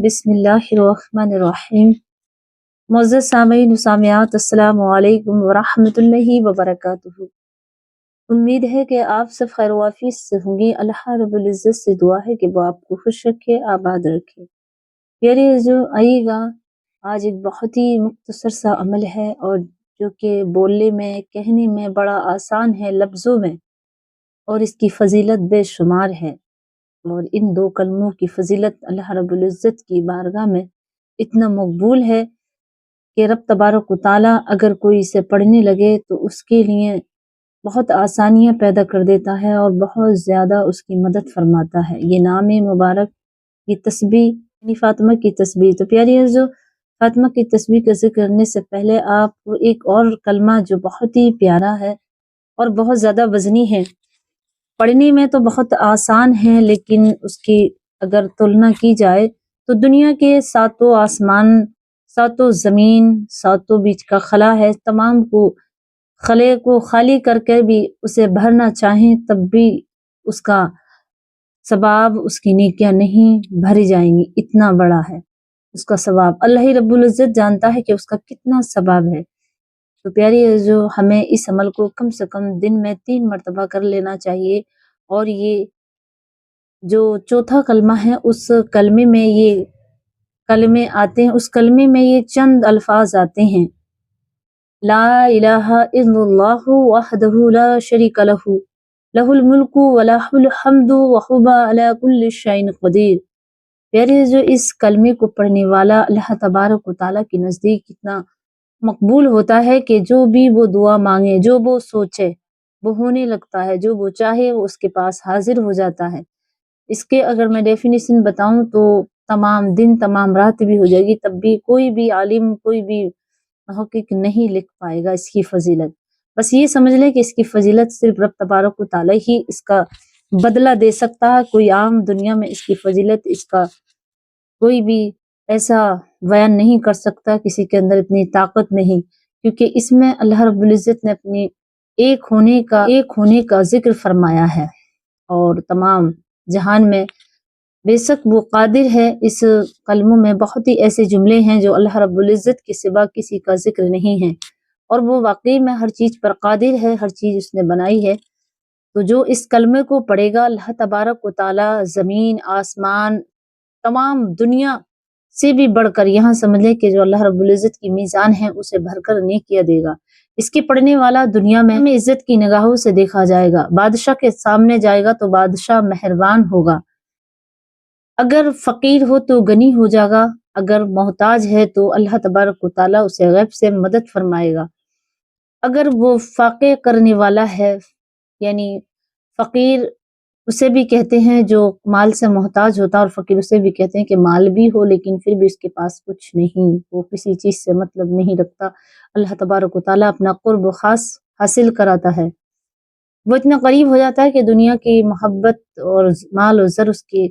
بسم اللہ الرحمن الرحیم۔ معزز سامعین و سامعات، السلام علیکم ورحمۃ اللہ وبرکاتہ۔ امید ہے کہ آپ سب خیر و عافیت سے ہوں گے۔ اللہ رب العزت سے دعا ہے کہ وہ آپ کو خوش رکھے، آباد رکھے۔ پیارے عزیزو، آئیے گا آج ایک بہت ہی مختصر سا عمل ہے، اور جو کہ بولنے میں کہنے میں بڑا آسان ہے لفظوں میں، اور اس کی فضیلت بے شمار ہے۔ اور ان دو کلموں کی فضیلت اللہ رب العزت کی بارگاہ میں اتنا مقبول ہے کہ رب تبارک و تعالیٰ اگر کوئی اسے پڑھنے لگے تو اس کے لیے بہت آسانیاں پیدا کر دیتا ہے اور بہت زیادہ اس کی مدد فرماتا ہے۔ یہ نام مبارک، یہ تسبیح یعنی فاطمہ کی تسبیح۔ تو پیاری عزیزو، فاطمہ کی تسبیح کا ذکر کرنے سے پہلے آپ کو ایک اور کلمہ جو بہت ہی پیارا ہے اور بہت زیادہ وزنی ہے، پڑھنے میں تو بہت آسان ہے، لیکن اس کی اگر تلنا کی جائے تو دنیا کے ساتوں آسمان، ساتوں زمین، ساتوں بیچ کا خلا ہے، تمام کو خلے کو خالی کر کے بھی اسے بھرنا چاہیں تب بھی اس کا ثواب، اس کی نیکیاں نہیں بھری جائیں گی، اتنا بڑا ہے اس کا ثواب۔ اللہ رب العزت جانتا ہے کہ اس کا کتنا ثواب ہے۔ تو پیاری عزیزو، ہمیں اس عمل کو کم سے کم دن میں 3 مرتبہ کر لینا چاہیے، اور یہ جو چوتھا کلمہ ہے اس کلمے میں یہ کلمے آتے ہیں، اس کلمے میں یہ چند الفاظ آتے ہیں: لا الہ الا اللہ وحدہ لا شریک لہ، لہ الملک ولہ الحمد وہو علی کل شیء قدیر۔ پیارے جو اس کلمے کو پڑھنے والا اللہ تبارک و تعالیٰ کے نزدیک کتنا مقبول ہوتا ہے کہ جو بھی وہ دعا مانگے، جو وہ سوچے وہ ہونے لگتا ہے، جو وہ چاہے وہ اس کے پاس حاضر ہو جاتا ہے۔ اس کے اگر میں ڈیفینیشن بتاؤں تو تمام دن تمام رات بھی ہو جائے گی، تب بھی کوئی بھی عالم، کوئی بھی محقق نہیں لکھ پائے گا اس کی فضیلت۔ بس یہ سمجھ لیں کہ اس کی فضیلت صرف رب تبارک و تعالیٰ ہی اس کا بدلہ دے سکتا ہے۔ کوئی عام دنیا میں اس کی فضیلت، اس کا کوئی بھی ایسا بیان نہیں کر سکتا، کسی کے اندر اتنی طاقت نہیں، کیونکہ اس میں اللہ رب العزت نے اپنی ایک ہونے کا ذکر فرمایا ہے، اور تمام جہان میں بے شک وہ قادر ہے۔ اس کلموں میں بہت ہی ایسے جملے ہیں جو اللہ رب العزت کے سوا کسی کا ذکر نہیں ہے، اور وہ واقعی میں ہر چیز پر قادر ہے، ہر چیز اس نے بنائی ہے۔ تو جو اس کلمے کو پڑھے گا، اللہ تبارک و تعالیٰ زمین، آسمان، تمام دنیا سے بھی بڑھ کر، یہاں سمجھ لیں کہ جو اللہ رب العزت کی میزان ہے اسے بھر کر نیکیاں دے گا۔ اس کے پڑھنے والا دنیا میں عزت کی نگاہوں سے دیکھا جائے گا، بادشاہ کے سامنے جائے گا تو بادشاہ مہربان ہوگا، اگر فقیر ہو تو غنی ہو جائے گا، اگر محتاج ہے تو اللہ تبارک و تعالیٰ اسے غیب سے مدد فرمائے گا۔ اگر وہ فاقے کرنے والا ہے، یعنی فقیر اسے بھی کہتے ہیں جو مال سے محتاج ہوتا ہے، اور فقیر اسے بھی کہتے ہیں کہ مال بھی ہو لیکن پھر بھی اس کے پاس کچھ نہیں، وہ کسی چیز سے مطلب نہیں رکھتا، اللہ تبارک و تعالیٰ اپنا قرب خاص حاصل کراتا ہے۔ وہ اتنا قریب ہو جاتا ہے کہ دنیا کی محبت اور مال و زر اس کے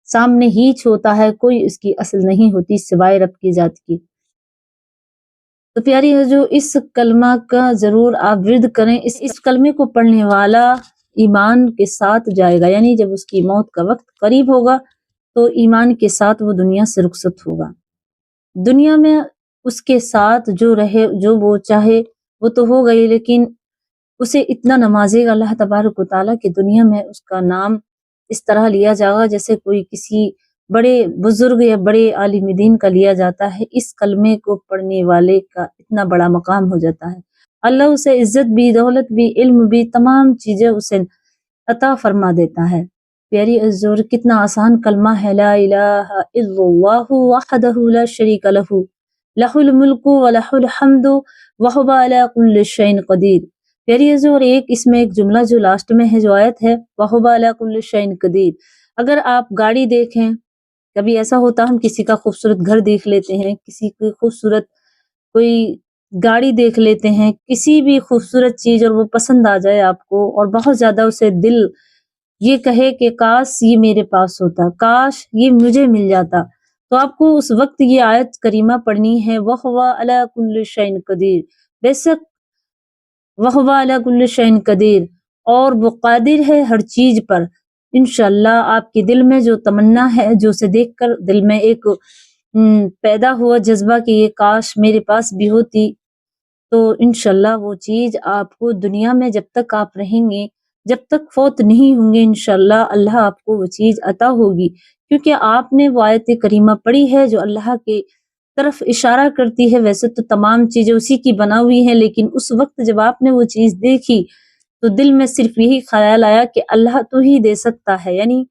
سامنے ہیچ ہوتا ہے، کوئی اس کی اصل نہیں ہوتی سوائے رب کی ذات کی۔ تو پیاری ہے جو اس کلمہ کا ضرور آپ ورد کریں۔ اس کلمے کو پڑھنے والا ایمان کے ساتھ جائے گا، یعنی جب اس کی موت کا وقت قریب ہوگا تو ایمان کے ساتھ وہ دنیا سے رخصت ہوگا۔ دنیا میں اس کے ساتھ جو رہے، جو وہ چاہے وہ تو ہو گئی، لیکن اسے اتنا نوازے گا اللہ تبارک و تعالیٰ کہ دنیا میں اس کا نام اس طرح لیا جائے گا جیسے کوئی کسی بڑے بزرگ یا بڑے عالم دین کا لیا جاتا ہے۔ اس کلمے کو پڑھنے والے کا اتنا بڑا مقام ہو جاتا ہے، اللہ اسے عزت بھی، دولت بھی، علم بھی، تمام چیزیں اسے عطا فرما دیتا ہے۔ پیاری عزور، کتنا آسان کلمہ ہے، لا الہ الا اللہ وحدہ لا شریک لہ، لہ الملک ولہ الحمد وہو علی کل شیء قدیر۔ پیاری عزور، اس میں ایک جملہ جو لاسٹ میں ہے، جو آیت ہے وہو علی کل شیء قدیر۔ اگر آپ گاڑی دیکھیں، کبھی ایسا ہوتا ہم کسی کا خوبصورت گھر دیکھ لیتے ہیں، کسی کی خوبصورت کوئی گاڑی دیکھ لیتے ہیں، کسی بھی خوبصورت چیز اور وہ پسند آ جائے آپ کو، اور بہت زیادہ اسے دل یہ کہے کہ کاش یہ میرے پاس ہوتا، کاش یہ مجھے مل جاتا، تو آپ کو اس وقت یہ آیت کریمہ پڑھنی ہے، وَهُوَ عَلَى كُلِّ شَيْءٍ قَدِيرٌ۔ بے شک وَهُوَ عَلَى كُلِّ شَيْءٍ قَدِيرٌ، اور وہ قادر ہے ہر چیز پر۔ انشاءاللہ آپ کے دل میں جو تمنا ہے، جو اسے دیکھ کر دل میں ایک پیدا ہوا جذبہ کہ یہ کاش میرے پاس بھی ہوتی، تو انشاءاللہ وہ چیز آپ کو دنیا میں جب تک آپ رہیں گے، جب تک فوت نہیں ہوں گے، انشاءاللہ اللہ آپ کو وہ چیز عطا ہوگی، کیونکہ آپ نے وہ آیت کریمہ پڑھی ہے جو اللہ کے طرف اشارہ کرتی ہے۔ ویسے تو تمام چیزیں اسی کی بنا ہوئی ہیں، لیکن اس وقت جب آپ نے وہ چیز دیکھی تو دل میں صرف یہی خیال آیا کہ اللہ تو ہی دے سکتا ہے، یعنی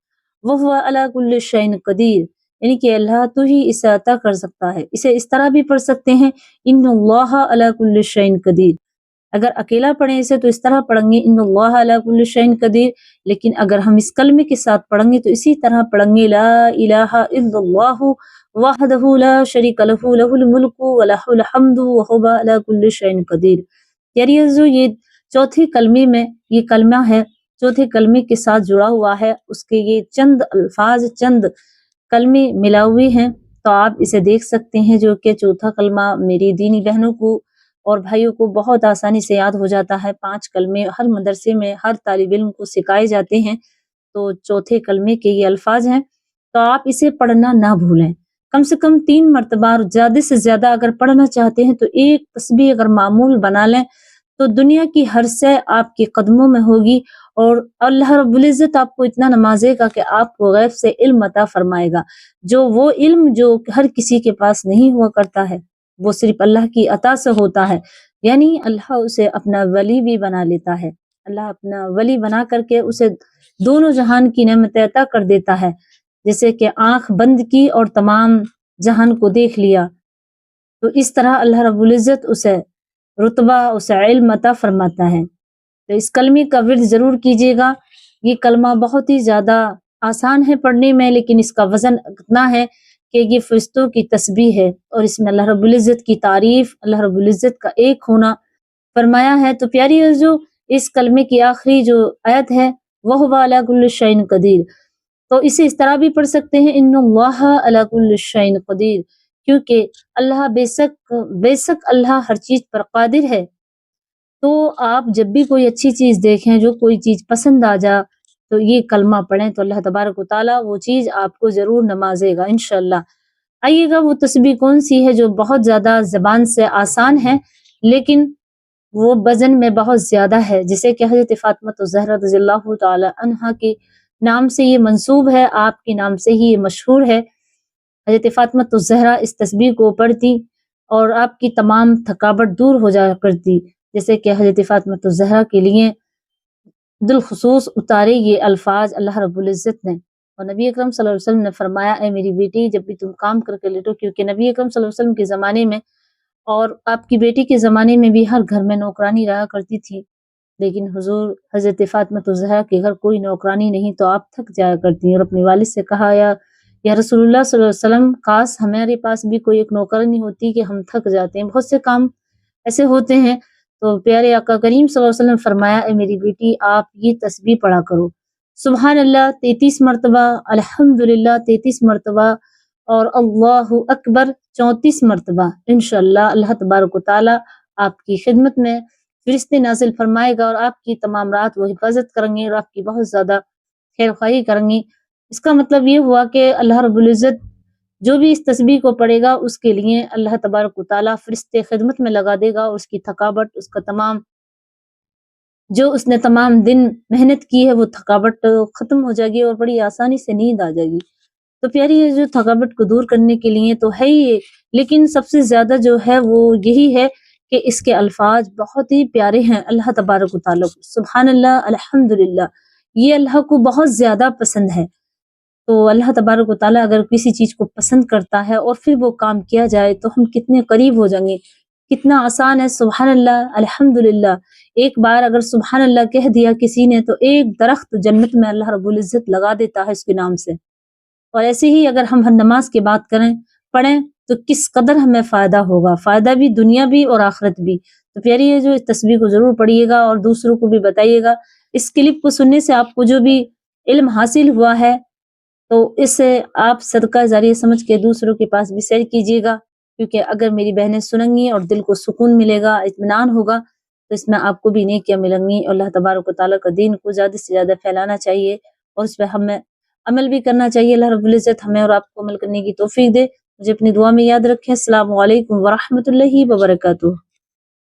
وَهُوَ عَلَى كُلِّ شَيْءٍ قدیر، یعنی کہ اللہ تو ہی اسے عطا کر سکتا ہے۔ اسے اس طرح بھی پڑھ سکتے ہیں ان اللہ علی کل شیء قدیر، اگر اکیلا پڑھیں اسے تو اس طرح پڑھیں گے ان اللہ علی کل شیء قدیر، لیکن اگر ہم اس کلمے کے ساتھ پڑھیں گے تو اسی طرح پڑھیں گے لا الہ الا اللہ وحدہ لا شریک لہ لہ الملک ولہ الحمد وہو علی کل شیء قدیر۔ یعنی جو یہ چوتھے کلمے میں یہ کلمہ ہے، چوتھے کلمے کے ساتھ جڑا ہوا ہے، اس کے یہ چند الفاظ، چند کلمے ملا ہوئے ہیں، تو آپ اسے دیکھ سکتے ہیں، جو کہ چوتھا کلمہ میری دینی بہنوں کو اور بھائیوں کو بہت آسانی سے یاد ہو جاتا ہے۔ 5 کلمے ہر مدرسے میں ہر طالب علم کو سکھائے جاتے ہیں، تو چوتھے کلمے کے یہ الفاظ ہیں، تو آپ اسے پڑھنا نہ بھولیں، کم سے کم 3 مرتبہ، اور زیادہ سے زیادہ اگر پڑھنا چاہتے ہیں تو ایک تسبیح اگر معمول بنا لیں تو دنیا کی ہر شے آپ کے قدموں میں ہوگی، اور اللہ رب العزت آپ کو اتنا نوازے گا کہ آپ کو غیب سے علم عطا فرمائے گا، جو وہ علم جو ہر کسی کے پاس نہیں ہوا کرتا ہے، وہ صرف اللہ کی عطا سے ہوتا ہے، یعنی اللہ اسے اپنا ولی بھی بنا لیتا ہے، اللہ اپنا ولی بنا کر کے اسے دونوں جہان کی نعمتیں عطا کر دیتا ہے، جیسے کہ آنکھ بند کی اور تمام جہان کو دیکھ لیا، تو اس طرح اللہ رب العزت اسے رتبہ، اسے علم عطا فرماتا ہے۔ تو اس کلمے کا ورد ضرور کیجیے گا، یہ کلمہ بہت ہی زیادہ آسان ہے پڑھنے میں، لیکن اس کا وزن اتنا ہے کہ یہ فرشتوں کی تسبیح ہے، اور اس میں اللہ رب العزت کی تعریف، اللہ رب العزت کا ایک ہونا فرمایا ہے۔ تو پیاری عزیزو، اس کلمے کی آخری جو آیت ہے وَهُوَ عَلَى كُلِّ شَيْءٍ قدیر، تو اسے اس طرح بھی پڑھ سکتے ہیں ان اللہ علی کل شیء قدیر، کیونکہ اللہ بے شک اللہ ہر چیز پر قادر ہے۔ تو آپ جب بھی کوئی اچھی چیز دیکھیں، جو کوئی چیز پسند آ جا، تو یہ کلمہ پڑھیں تو اللہ تبارک و تعالیٰ وہ چیز آپ کو ضرور نوازے گا انشاءاللہ۔ آئیے گا وہ تسبیح کون سی ہے جو بہت زیادہ زبان سے آسان ہے، لیکن وہ وزن میں بہت زیادہ ہے، جسے کہ حضرت فاطمہ الزہرا رضی اللہ تعالی عنہا کے نام سے یہ منسوب ہے، آپ کے نام سے ہی یہ مشہور ہے۔ حضرت فاطمہ الزہرا اس تسبیح کو پڑھتی اور آپ کی تمام تھکاوٹ دور ہو جایا کرتی، جیسے کہ حضرت فاطمہ الزہرا کے لیے بالخصوص اتارے یہ الفاظ اللہ رب العزت نے، اور نبی اکرم صلی اللہ علیہ وسلم نے فرمایا اے میری بیٹی جب بھی تم کام کر کے لیٹو، کیونکہ نبی اکرم صلی اللہ علیہ وسلم کے زمانے میں اور آپ کی بیٹی کے زمانے میں بھی ہر گھر میں نوکرانی رہا کرتی تھی، لیکن حضور حضرت فاطمہ الزہرا کے گھر کوئی نوکرانی نہیں، تو آپ تھک جایا کرتی اور اپنے والد سے کہا یا رسول اللہ صلی اللہ علیہ وسلم، کاش ہمارے پاس بھی کوئی ایک نوکرانی ہوتی کہ ہم تھک جاتے ہیں، بہت سے کام ایسے ہوتے ہیں۔ تو پیارے آقا کریم صلی اللہ علیہ وسلم نے فرمایا اے میری بیٹی آپ یہ تسبیح پڑھا کرو، سبحان اللہ 33 مرتبہ، الحمدللہ 33 مرتبہ، اور اللہ اکبر 34 مرتبہ، انشاءاللہ اللہ تبارک و تعالیٰ آپ کی خدمت میں فرشتے نازل فرمائے گا، اور آپ کی تمام رات وہ حفاظت کریں گے، اور آپ کی بہت زیادہ خیر خواہی کریں گے۔ اس کا مطلب یہ ہوا کہ اللہ رب العزت جو بھی اس تسبیح کو پڑھے گا اس کے لیے اللہ تبارک و تعالیٰ فرشتے خدمت میں لگا دے گا، اور اس کی تھکاوٹ، اس کا تمام جو اس نے تمام دن محنت کی ہے وہ تھکاوٹ ختم ہو جائے گی، اور بڑی آسانی سے نیند آ جائے گی۔ تو پیاری ہے جو تھکاوٹ کو دور کرنے کے لیے تو ہے ہی، لیکن سب سے زیادہ جو ہے وہ یہی ہے کہ اس کے الفاظ بہت ہی پیارے ہیں اللہ تبارک و تعالیٰ کو، سبحان اللہ، الحمدللہ، یہ اللہ کو بہت زیادہ پسند ہے۔ تو اللہ تبارک و تعالیٰ اگر کسی چیز کو پسند کرتا ہے اور پھر وہ کام کیا جائے تو ہم کتنے قریب ہو جائیں گے، کتنا آسان ہے سبحان اللہ الحمدللہ۔ ایک بار اگر سبحان اللہ کہہ دیا کسی نے تو ایک درخت جنت میں اللہ رب العزت لگا دیتا ہے اس کے نام سے۔ اور ایسے ہی اگر ہم ہر نماز کی بات پڑھیں تو کس قدر ہمیں فائدہ ہوگا، فائدہ بھی دنیا بھی اور آخرت بھی۔ تو پیاری ہے جو اس تسبیح کو ضرور پڑھیے گا اور دوسروں کو بھی بتائیے گا۔ اس کلپ کو سننے سے آپ کو جو بھی علم حاصل ہوا ہے تو اسے آپ صدقہ جاریہ سمجھ کے دوسروں کے پاس بھی شیئر کیجیے گا، کیونکہ اگر میری بہنیں سنیں گی اور دل کو سکون ملے گا، اطمینان ہوگا، تو اس میں آپ کو بھی نیکیاں ملیں گی، اور اللہ تبارک و تعالیٰ کا دین کو زیادہ سے زیادہ پھیلانا چاہیے۔ اور اس پہ ہمیں عمل بھی کرنا چاہیے۔ اللہ رب العزت ہمیں اور آپ کو عمل کرنے کی توفیق دے۔ مجھے اپنی دعا میں یاد رکھیں۔ السلام علیکم ورحمۃ اللہ وبرکاتہ۔